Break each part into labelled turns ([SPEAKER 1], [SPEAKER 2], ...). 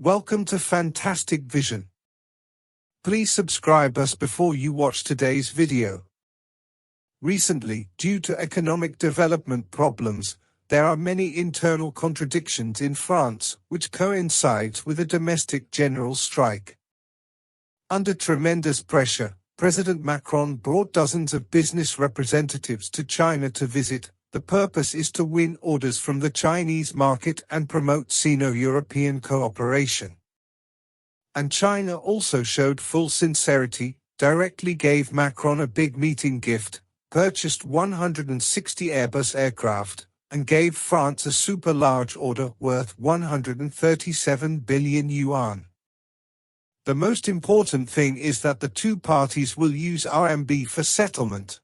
[SPEAKER 1] Welcome to Fantastic Vision. Please subscribe us before you watch today's video. Recently, due to economic development problems, there are many internal contradictions in France, which coincides with a domestic general strike. Under tremendous pressure, President Macron brought dozens of business representatives to China to visit. The purpose is to win orders from the Chinese market and promote Sino-European cooperation. And China also showed full sincerity, directly gave Macron a big meeting gift, purchased 160 Airbus aircraft, and gave France a super large order worth 137 billion yuan. The most important thing is that the two parties will use RMB for settlement.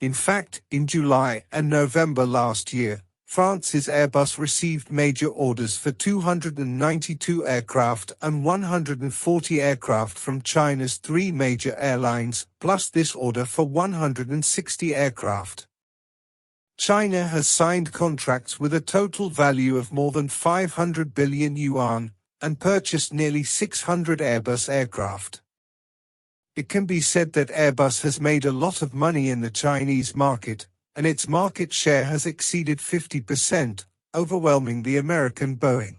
[SPEAKER 1] In fact, in July and November last year, France's Airbus received major orders for 292 aircraft and 140 aircraft from China's three major airlines, plus this order for 160 aircraft. China has signed contracts with a total value of more than 500 billion yuan and purchased nearly 600 Airbus aircraft. It can be said that Airbus has made a lot of money in the Chinese market, and its market share has exceeded 50%, overwhelming the American Boeing.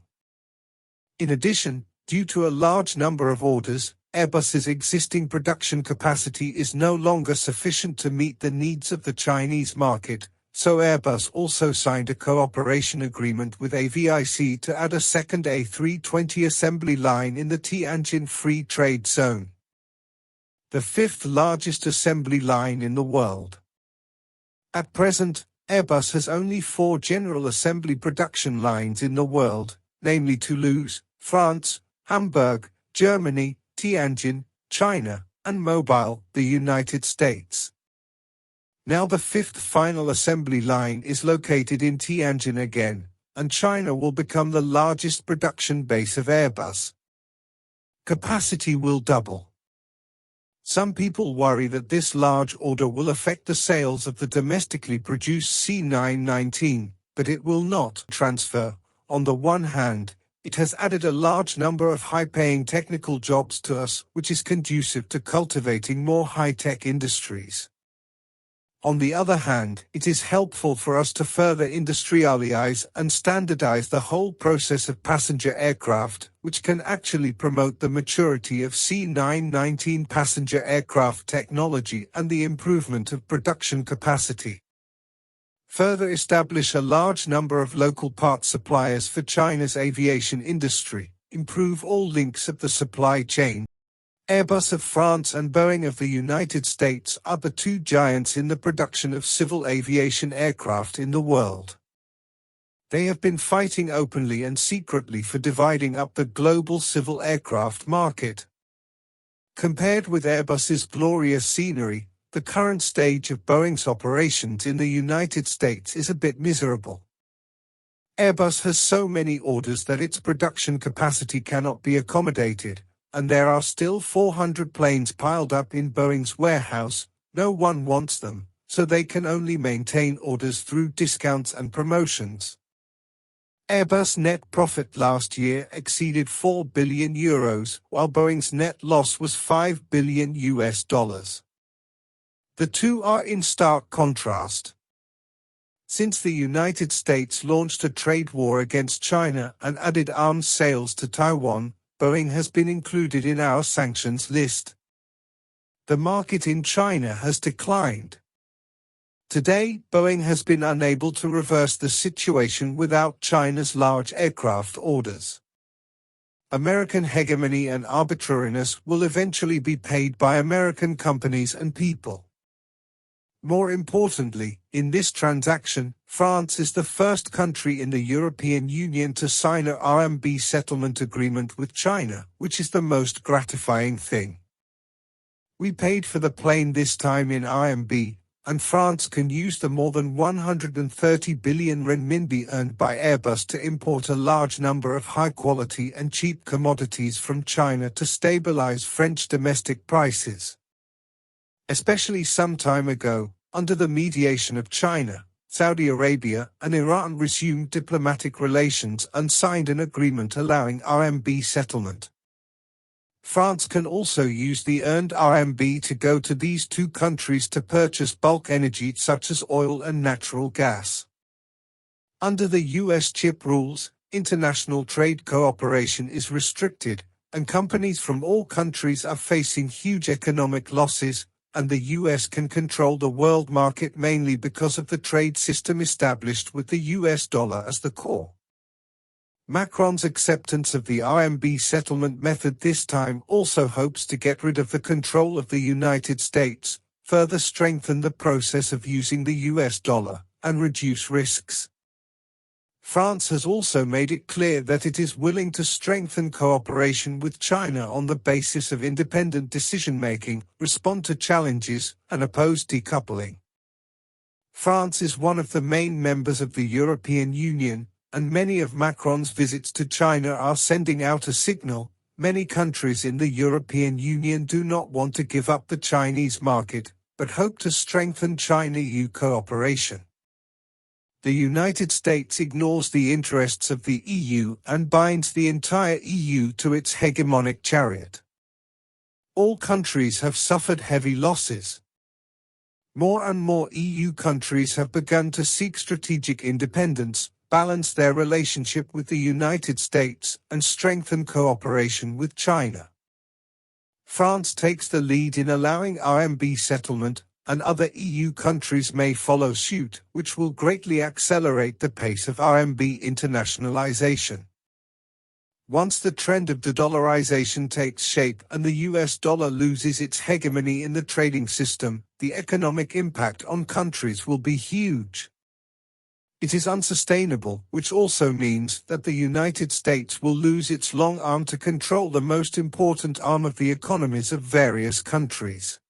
[SPEAKER 1] In addition, due to a large number of orders, Airbus's existing production capacity is no longer sufficient to meet the needs of the Chinese market, so Airbus also signed a cooperation agreement with AVIC to add a second A320 assembly line in the Tianjin Free Trade Zone, the fifth largest assembly line in the world. At present, Airbus has only 4 general assembly production lines in the world, namely Toulouse, France, Hamburg, Germany, Tianjin, China, and Mobile, the United States. Now the fifth final assembly line is located in Tianjin again, and China will become the largest production base of Airbus. Capacity will double. Some people worry that this large order will affect the sales of the domestically produced C919, but it will not transfer. On the one hand, it has added a large number of high-paying technical jobs to us, which is conducive to cultivating more high-tech industries. On the other hand, it is helpful for us to further industrialize and standardize the whole process of passenger aircraft, which can actually promote the maturity of C919 passenger aircraft technology and the improvement of production capacity. Further establish a large number of local part suppliers for China's aviation industry, improve all links of the supply chain. Airbus of France and Boeing of the United States are the two giants in the production of civil aviation aircraft in the world. They have been fighting openly and secretly for dividing up the global civil aircraft market. Compared with Airbus's glorious scenery, the current stage of Boeing's operations in the United States is a bit miserable. Airbus has so many orders that its production capacity cannot be accommodated, and there are still 400 planes piled up in Boeing's warehouse. No one wants them, so they can only maintain orders through discounts and promotions. Airbus net profit last year exceeded 4 billion euros, while Boeing's net loss was $5 billion. The two are in stark contrast. Since the United States launched a trade war against China and added arms sales to Taiwan, Boeing has been included in our sanctions list. The market in China has declined. Today, Boeing has been unable to reverse the situation without China's large aircraft orders. American hegemony and arbitrariness will eventually be paid by American companies and people. More importantly, in this transaction, France is the first country in the European Union to sign a RMB settlement agreement with China, which is the most gratifying thing. We paid for the plane this time in RMB, and France can use the more than 130 billion renminbi earned by Airbus to import a large number of high-quality and cheap commodities from China to stabilize French domestic prices. Especially some time ago, under the mediation of China, Saudi Arabia and Iran resumed diplomatic relations and signed an agreement allowing RMB settlement. France can also use the earned RMB to go to these two countries to purchase bulk energy such as oil and natural gas. Under the US chip rules, international trade cooperation is restricted, and companies from all countries are facing huge economic losses, and the US can control the world market mainly because of the trade system established with the US dollar as the core. Macron's acceptance of the RMB settlement method this time also hopes to get rid of the control of the United States, further strengthen the process of using the US dollar, and reduce risks. France has also made it clear that it is willing to strengthen cooperation with China on the basis of independent decision-making, respond to challenges, and oppose decoupling. France is one of the main members of the European Union, and many of Macron's visits to China are sending out a signal. Many countries in the European Union do not want to give up the Chinese market, but hope to strengthen China-EU cooperation. The United States ignores the interests of the EU and binds the entire EU to its hegemonic chariot. All countries have suffered heavy losses. More and more EU countries have begun to seek strategic independence, balance their relationship with the United States, and strengthen cooperation with China. France takes the lead in allowing RMB settlement, and other EU countries may follow suit, which will greatly accelerate the pace of RMB internationalization. Once the trend of de-dollarization takes shape and the US dollar loses its hegemony in the trading system, the economic impact on countries will be huge. It is unsustainable, which also means that the United States will lose its long arm to control the most important arm of the economies of various countries.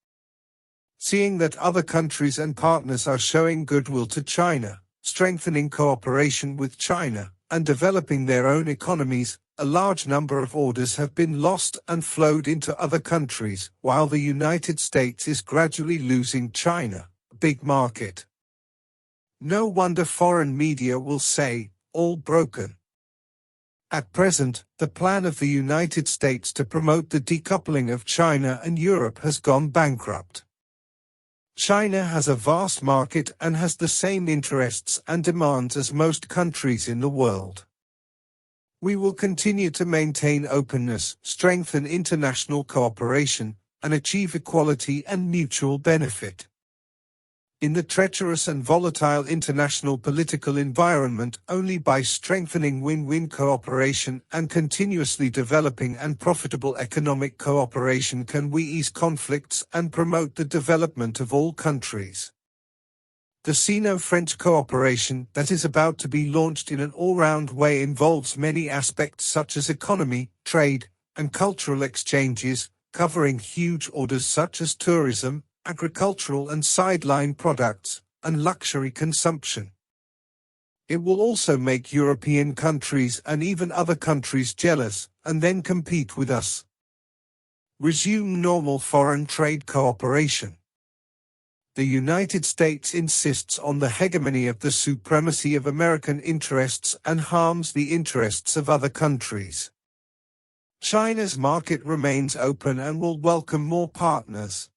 [SPEAKER 1] Seeing that other countries and partners are showing goodwill to China, strengthening cooperation with China, and developing their own economies, a large number of orders have been lost and flowed into other countries, while the United States is gradually losing China, a big market. No wonder foreign media will say, all broken. At present, the plan of the United States to promote the decoupling of China and Europe has gone bankrupt. China has a vast market and has the same interests and demands as most countries in the world. We will continue to maintain openness, strengthen international cooperation, and achieve equality and mutual benefit. In the treacherous and volatile international political environment, only by strengthening win-win cooperation and continuously developing and profitable economic cooperation can we ease conflicts and promote the development of all countries. The Sino-French cooperation that is about to be launched in an all-round way involves many aspects such as economy, trade, and cultural exchanges, covering huge orders such as tourism, agricultural and sideline products, and luxury consumption. It will also make European countries and even other countries jealous, and then compete with us. Resume normal foreign trade cooperation. The United States insists on the hegemony of the supremacy of American interests and harms the interests of other countries. China's market remains open and will welcome more partners.